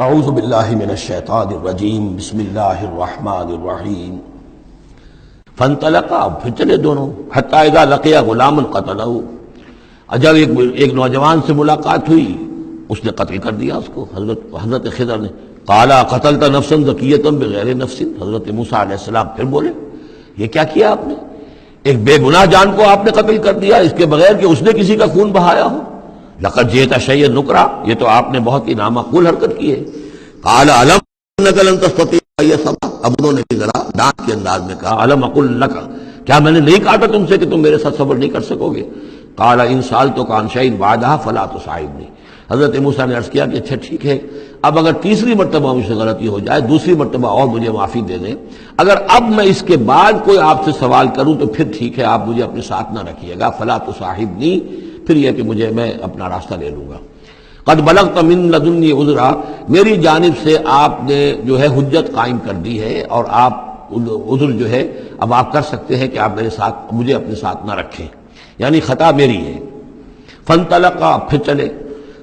اعوذ باللہ من الشیطان الرجیم بسم اللہ الرحمن الرحیم فانطلقا، پھر چلے دونوں، حتی اذا لقیا غلاما قتلہ، جب ایک نوجوان سے ملاقات ہوئی اس نے قتل کر دیا اس کو، حضرت خضر نے۔ قالا قتلت نفسا زکیۃ بغیر نفس، حضرت موسیٰ علیہ السلام پھر بولے یہ کیا کیا آپ نے؟ ایک بے گناہ جان کو آپ نے قتل کر دیا اس کے بغیر کہ اس نے کسی کا خون بہایا ہو۔ لقد جئت شیئا نکرا، یہ تو آپ نے بہت ہی نامعقول حرکت کی ہے۔ قال الم انک لن تستطيع معي صبرا، اب انہوں نے بھی ذرا ڈانٹ کے انداز میں کہا الم اقل لک، کیا میں نے نہیں کہا تھا تم سے کہ تم میرے ساتھ صبر نہیں کر سکو گے؟ قال ان سالتک عن شیء بعدها فلا تصاحبنی، حضرت موسیٰ نے عرض کیا کہ اچھا ٹھیک ہے، اب اگر تیسری مرتبہ مجھ سے غلطی ہو جائے، دوسری مرتبہ اور مجھے معافی دے دیں، اگر اب میں اس کے بعد کوئی آپ سے سوال کروں تو پھر ٹھیک ہے، آپ مجھے اپنے ساتھ نہ رکھیے گا، فلا تصاحبنی، پھر یہ کہ میں اپنا راستہ لے لوں گا۔ قد بلغت من لدنی عذرا، میری جانب سے آپ نے جو ہے حجت قائم کر دی ہے، اور آپ عذر جو ہے اب آپ کر سکتے ہیں کہ آپ میرے ساتھ مجھے اپنے ساتھ نہ رکھیں، یعنی خطا میری ہے۔ فانطلقا، پھر چلے،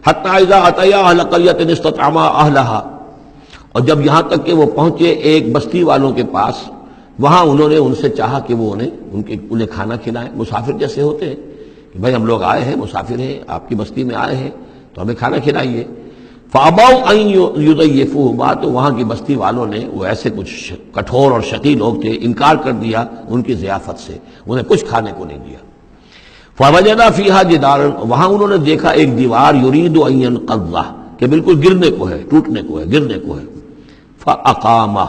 حتی اذا اتیا اہل قریۃ استطعما اہلھا، اور جب یہاں تک کہ وہ پہنچے ایک بستی والوں کے پاس، وہاں انہوں نے ان سے چاہا کہ وہ انہیں کھانا کھلائیں، مسافر جیسے ہوتے ہیں کہ بھائی ہم لوگ آئے ہیں، مسافر ہیں، آپ کی بستی میں آئے ہیں تو ہمیں کھانا کھلائیے۔ فابوا ان یضیفوہما، تو وہاں کی بستی والوں نے، وہ ایسے کچھ کٹھور اور شقی لوگ تھے، انکار کر دیا ان کی ضیافت سے، انہیں کچھ کھانے کو نہیں دیا۔ فوجدا فیہا جدارا، وہاں انہوں نے دیکھا ایک دیوار، یرید ان ینقض، کہ بالکل گرنے کو ہے، ٹوٹنے کو ہے، گرنے کو ہے۔ فاقامہ،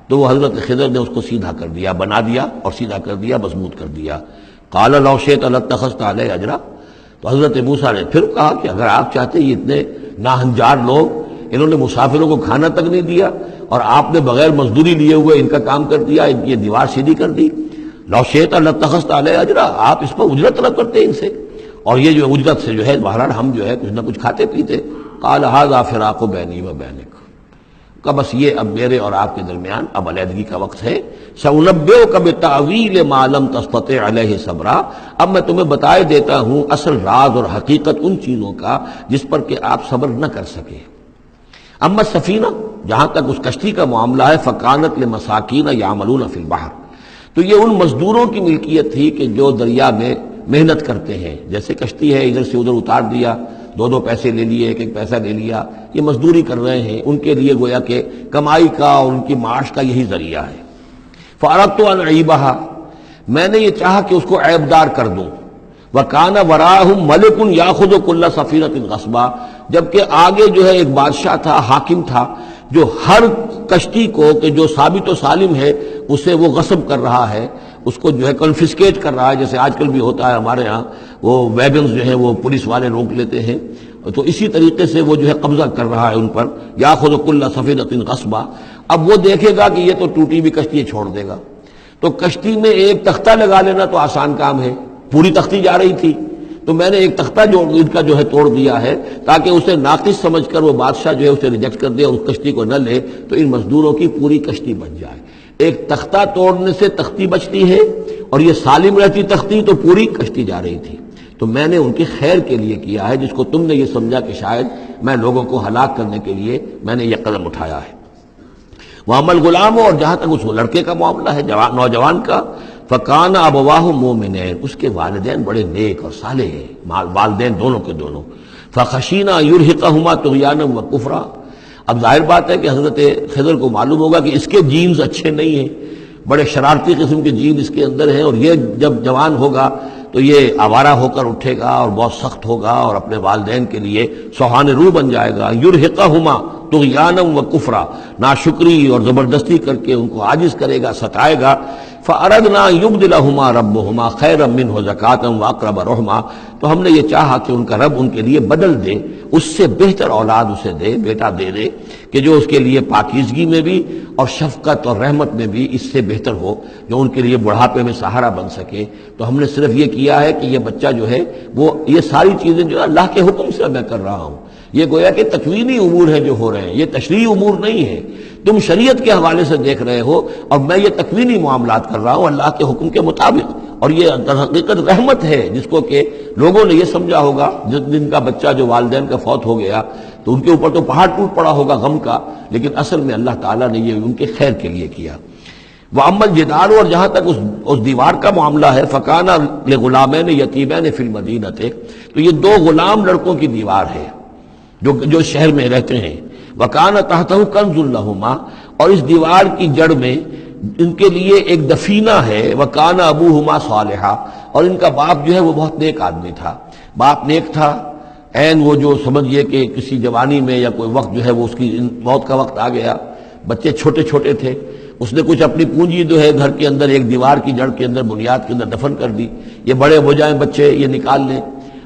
تو وہ حضرت خضر نے اس کو سیدھا کر دیا، بنا دیا اور سیدھا کر دیا، مضبوط کر دیا۔ قال لو شئت لاتخذت علیہ اجرا، تو حضرت موسیٰ نے پھر کہا کہ اگر آپ چاہتے، یہ اتنے ناہنجار لوگ، انہوں نے مسافروں کو کھانا تک نہیں دیا اور آپ نے بغیر مزدوری لیے ہوئے ان کا کام کر دیا، ان کی دیوار سیدھی کر دی۔ لو شئت لاتخذت علیہ اجرا، آپ اس پر اجرت طلب کرتے ان سے، اور یہ جو اجرت سے جو ہے بہرحال ہم جو ہے کچھ نہ کچھ کھاتے پیتے۔ قال ھذا فراق بینی و بینک، کہ بس یہ اب میرے اور آپ کے درمیان اب علیحدگی کا وقت ہے۔ سأنبئک بتأویل ما لم تستطع علیہ صبرا، اب میں تمہیں بتائے دیتا ہوں اصل راز اور حقیقت ان چیزوں کا جس پر کہ آپ صبر نہ کر سکے۔ اما السفینہ، جہاں تک اس کشتی کا معاملہ ہے، فکانت لمساکین یعملون فی البحر، تو یہ ان مزدوروں کی ملکیت تھی کہ جو دریا میں محنت کرتے ہیں، جیسے کشتی ہے ادھر سے ادھر اتار دیا، دو پیسے لے لیے، ایک پیسہ لے لیا، یہ مزدوری کر رہے ہیں، ان کے لیے گویا کہ کمائی کا اور ان کی معاش کا یہی ذریعہ ہے۔ فَأَرَدْتُ أَنْ أَعِيبَهَا، میں نے یہ چاہا کہ اس کو عیب دار کر دوں۔ وَكَانَ وَرَاءَهُمْ مَلِكٌ يَأْخُذُ كُلَّ سَفِينَةٍ غَصْبًا، جبکہ آگے جو ہے ایک بادشاہ تھا، حاکم تھا، جو ہر کشتی کو کہ جو ثابت و سالم ہے اسے وہ غصب کر رہا ہے، اس کو جو ہے کنفسکیٹ کر رہا ہے، جیسے آج کل بھی ہوتا ہے ہمارے ہاں، وہ ویگنز جو ہیں وہ پولیس والے روک لیتے ہیں، تو اسی طریقے سے وہ جو ہے قبضہ کر رہا ہے ان پر۔ یاخذ کل سفینۃ غصبا، اب وہ دیکھے گا کہ یہ تو ٹوٹی ہوئی کشتی چھوڑ دے گا، تو کشتی میں ایک تختہ لگا لینا تو آسان کام ہے، پوری تختی جا رہی تھی، تو میں نے ایک تختہ ان کا جو ہے توڑ دیا ہے تاکہ اسے ناقص سمجھ کر وہ بادشاہ جو ہے اسے ریجیکٹ کر دے اور اس کشتی کو نہ لے، تو ان مزدوروں کی پوری کشتی بچ جائے۔ ایک تختہ توڑنے سے تختی بچتی ہے، اور یہ سالم رہتی تختی تو پوری کشتی جا رہی تھی، تو میں نے ان کی خیر کے لیے کیا ہے، جس کو تم نے یہ سمجھا کہ شاید میں لوگوں کو ہلاک کرنے کے لیے میں نے یہ قدم اٹھایا ہے۔ وَأَمَّا الْغُلَامُ، اور جہاں تک اس لڑکے کا معاملہ ہے، نوجوان کا، فَكَانَ أَبَوَاهُ مُؤْمِنَيْنِ، اس کے والدین بڑے نیک اور صالح ہیں، والدین دونوں کے دونوں۔ فَخَشِينَا يُرْهِقَهُمَا طُغْيَانًا وَكُفْرًا، اب ظاہر بات ہے کہ حضرت خضر کو معلوم ہوگا کہ اس کے جینز اچھے نہیں ہیں، بڑے شرارتی قسم کے جین اس کے اندر ہیں، اور یہ جب جوان ہوگا تو یہ آوارہ ہو کر اٹھے گا اور بہت سخت ہوگا اور اپنے والدین کے لیے سوہان روح بن جائے گا۔ یرہقہما طغیانا و کفرا، ناشکری اور زبردستی کر کے ان کو عاجز کرے گا، ستائے گا۔ فاردنا یبدلہما ربہما خیرا منہ زکاۃ واقرب رحما، تو ہم نے یہ چاہا کہ ان کا رب ان کے لیے بدل دے، اس سے بہتر اولاد اسے دے، بیٹا دے دے کہ جو اس کے لیے پاکیزگی میں بھی اور شفقت اور رحمت میں بھی اس سے بہتر ہو، جو ان کے لیے بڑھاپے میں سہارا بن سکے۔ تو ہم نے صرف یہ کیا ہے کہ یہ بچہ جو ہے وہ یہ ساری چیزیں جو اللہ کے حکم سے میں کر رہا ہوں، یہ گویا کہ تکوینی امور ہیں جو ہو رہے ہیں، یہ تشریعی امور نہیں ہے، تم شریعت کے حوالے سے دیکھ رہے ہو، اور میں یہ تکوینی معاملات کر رہا ہوں اللہ کے حکم کے مطابق، اور یہ در حقیقت رحمت ہے، جس کو کہ لوگوں نے یہ سمجھا ہوگا جس دن کا بچہ جو والدین کا فوت ہو گیا تو ان کے اوپر تو پہاڑ ٹوٹ پڑا ہوگا غم کا، لیکن اصل میں اللہ تعالیٰ نے یہ ان کے خیر کے لیے کیا۔ وَأَمَّا الْجِدَارُ، اور جہاں تک اس دیوار کا معاملہ ہے، فَكَانَ لِغُلَامَيْنِ يَتِيمَيْنِ فِي الْمَدِينَةِ، تو یہ دو غلام لڑکوں کی دیوار ہے جو شہر میں رہتے ہیں۔ وَكَانَ تَحْتَهُ كَنْزٌ لَهُمَا، اور اس دیوار کی جڑ میں ان کے لیے ایک دفینہ ہے۔ وَكَانَ أَبُوهُمَا صَالِحًا، اور ان کا باپ جو ہے وہ بہت نیک آدمی تھا، باپ نیک تھا، عین وہ جو سمجھئے کہ کسی جوانی میں یا کوئی وقت جو ہے وہ اس کی موت کا وقت آ گیا، بچے چھوٹے چھوٹے تھے، اس نے کچھ اپنی پونجی جو ہے گھر کے اندر ایک دیوار کی جڑ کے اندر بنیاد کے اندر دفن کر دی، یہ بڑے ہو جائیں بچے یہ نکال لیں۔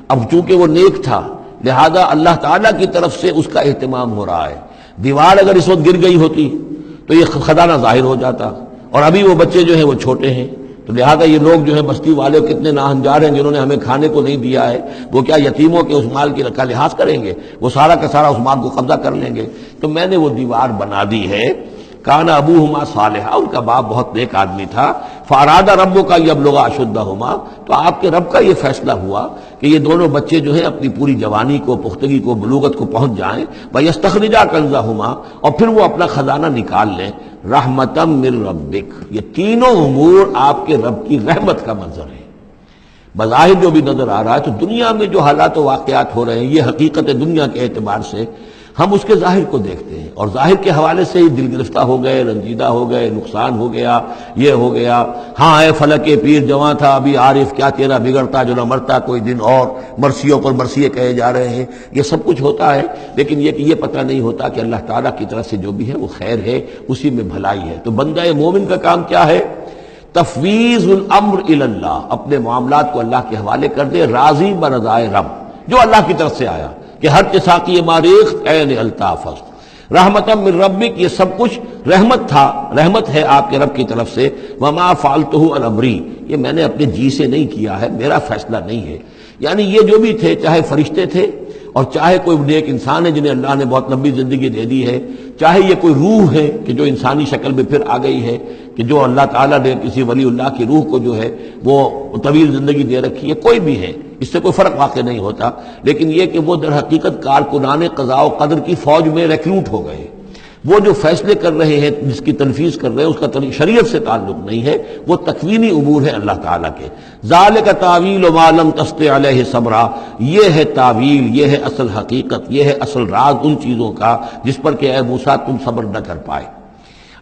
اب چونکہ وہ نیک تھا لہذا اللہ تعالیٰ کی طرف سے اس کا اہتمام ہو رہا ہے۔ دیوار اگر اس وقت گر گئی ہوتی تو یہ خزانہ ظاہر ہو جاتا، اور ابھی وہ بچے جو ہیں وہ چھوٹے ہیں، تو لہذا یہ لوگ جو ہے بستی والے کتنے ناہنجار ہیں جنہوں نے ہمیں کھانے کو نہیں دیا ہے، وہ کیا یتیموں کے اس مال کی کا لحاظ کریں گے؟ وہ سارا کا سارا اس مال کو قبضہ کر لیں گے۔ تو میں نے وہ دیوار بنا دی ہے۔ کان ابوہما صالحا، ان کا باپ بہت نیک آدمی تھا۔ فاراد ربک یبلغ اشدہما، تو آپ کے رب کا یہ فیصلہ ہوا کہ یہ دونوں بچے جو ہیں اپنی پوری جوانی کو، پختگی کو، بلوغت کو پہنچ جائیں، ویستخرجا کنزہما، اور پھر وہ اپنا خزانہ نکال لیں۔ رحمتا من ربک، یہ تینوں امور آپ کے رب کی رحمت کا منظر ہے۔ بظاہر جو بھی نظر آ رہا ہے تو دنیا میں جو حالات و واقعات ہو رہے ہیں یہ حقیقت دنیا کے اعتبار سے ہم اس کے ظاہر کو دیکھتے ہیں، اور ظاہر کے حوالے سے ہی دل گرفتہ ہو گئے، رنجیدہ ہو گئے، نقصان ہو گیا، یہ ہو گیا، ہاں اے فلک پیر جواں تھا ابھی عارف، کیا تیرا بگڑتا جو نہ مرتا کوئی دن اور، مرثیوں پر مرثیے کہے جا رہے ہیں، یہ سب کچھ ہوتا ہے، لیکن یہ کہ یہ پتہ نہیں ہوتا کہ اللہ تعالیٰ کی طرف سے جو بھی ہے وہ خیر ہے، اسی میں بھلائی ہے۔ تو بندہ مومن کا کام کیا ہے؟ تفویض الامر الی اللہ، اپنے معاملات کو اللہ کے حوالے کر دے، راضی برضائے رب، جو اللہ کی طرف سے آیا کہ ہر ساقی ماریخ عین الطاف رحمتا من ربک، یہ سب کچھ رحمت تھا، رحمت ہے آپ کے رب کی طرف سے۔ وما فعلتہ عن امری، یہ میں نے اپنے جی سے نہیں کیا ہے، میرا فیصلہ نہیں ہے۔ یعنی یہ جو بھی تھے، چاہے فرشتے تھے اور چاہے کوئی نیک انسان ہے جنہیں اللہ نے بہت لمبی زندگی دے دی ہے، چاہے یہ کوئی روح ہے کہ جو انسانی شکل میں پھر آ گئی ہے، کہ جو اللہ تعالیٰ نے کسی ولی اللہ کی روح کو جو ہے وہ طویل زندگی دے رکھی ہے، کوئی بھی ہے، اس سے کوئی فرق واقع نہیں ہوتا، لیکن یہ کہ وہ در حقیقت کارکنان قضاء و قدر کی فوج میں ریکروٹ ہو گئے۔ وہ جو فیصلے کر رہے ہیں، جس کی تنفیذ کر رہے ہیں، اس کا شریعت سے تعلق نہیں ہے، وہ تکوینی امور ہے اللہ تعالیٰ کے۔ ذالک تعویل ما لم تستطع علیہ صبرا، یہ ہے تعویل، یہ ہے اصل حقیقت، یہ ہے اصل راز ان چیزوں کا جس پر کہ اے موسیٰ تم صبر نہ کر پائے۔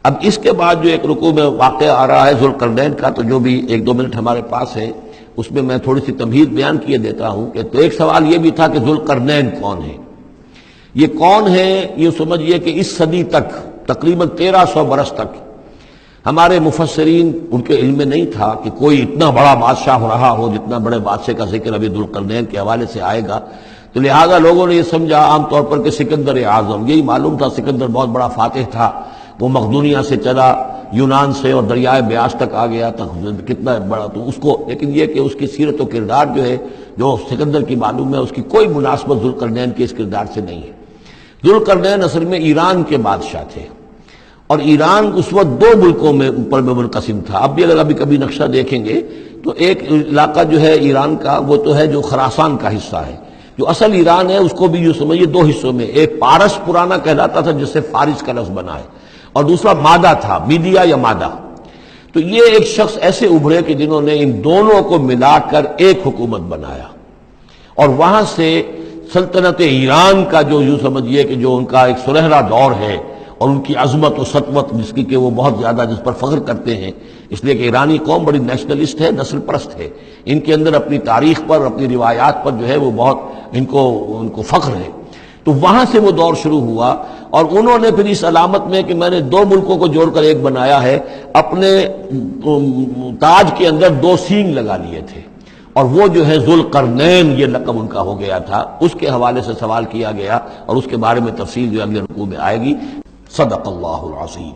اب اس کے بعد جو ایک رکوع میں واقعہ آ رہا ہے ذوالقرنین کا، تو جو بھی ایک دو منٹ ہمارے پاس ہے اس میں میں تھوڑی سی تمہید بیان کیے دیتا ہوں کہ تو ایک سوال یہ بھی تھا کہ ذوالقرنین کون ہے؟ یہ کون ہے؟ یہ سمجھئے کہ اس صدی تک تقریباً 1300 برس تک ہمارے مفسرین ان کے علم میں نہیں تھا کہ کوئی اتنا بڑا بادشاہ رہا ہو جتنا بڑے بادشاہ کا ذکر ابھی ذوالقرنین کے حوالے سے آئے گا، تو لہذا لوگوں نے یہ سمجھا عام طور پر کہ سکندر اعظم، یہی معلوم تھا سکندر بہت بڑا فاتح تھا، وہ مقدونیہ سے چلا یونان سے اور دریائے بیاس تک آ گیا، تک کتنا بڑا، تو اس کو، لیکن یہ کہ اس کی سیرت و کردار جو ہے جو سکندر کی معلوم ہے اس کی کوئی مناسبت ذوالقرنین کے اس کردار سے نہیں ہے۔ ذوالقرنین اصل میں ایران کے بادشاہ تھے، اور ایران اس وقت دو ملکوں میں اوپر میں منقسم تھا۔ اب بھی اگر ابھی کبھی نقشہ دیکھیں گے تو ایک علاقہ جو ہے ایران کا وہ تو ہے جو خراسان کا حصہ ہے، جو اصل ایران ہے اس کو بھی جو سمجھیے دو حصوں میں، ایک پارس پرانا کہلاتا تھا جس سے فارس کا لفظ بنا ہے، اور دوسرا مادہ تھا، میڈیا یا مادہ۔ تو یہ ایک شخص ایسے ابھرے کہ جنہوں نے ان دونوں کو ملا کر ایک حکومت بنایا، اور وہاں سے سلطنت ایران کا جو یوں سمجھیے کہ جو ان کا ایک سنہرا دور ہے، اور ان کی عظمت و سطوت جس کی کہ وہ بہت زیادہ جس پر فخر کرتے ہیں، اس لیے کہ ایرانی قوم بڑی نیشنلسٹ ہے، نسل پرست ہے، ان کے اندر اپنی تاریخ پر، اپنی روایات پر جو ہے وہ بہت ان کو فخر ہے۔ تو وہاں سے وہ دور شروع ہوا، اور انہوں نے پھر اس علامت میں کہ میں نے دو ملکوں کو جوڑ کر ایک بنایا ہے، اپنے تاج کے اندر دو سینگ لگا لیے تھے، اور وہ جو ہے ذوالقرنین یہ لقب ان کا ہو گیا تھا۔ اس کے حوالے سے سوال کیا گیا اور اس کے بارے میں تفصیل جو اگلے رکوع میں آئے گی۔ صدق اللہ العظیم۔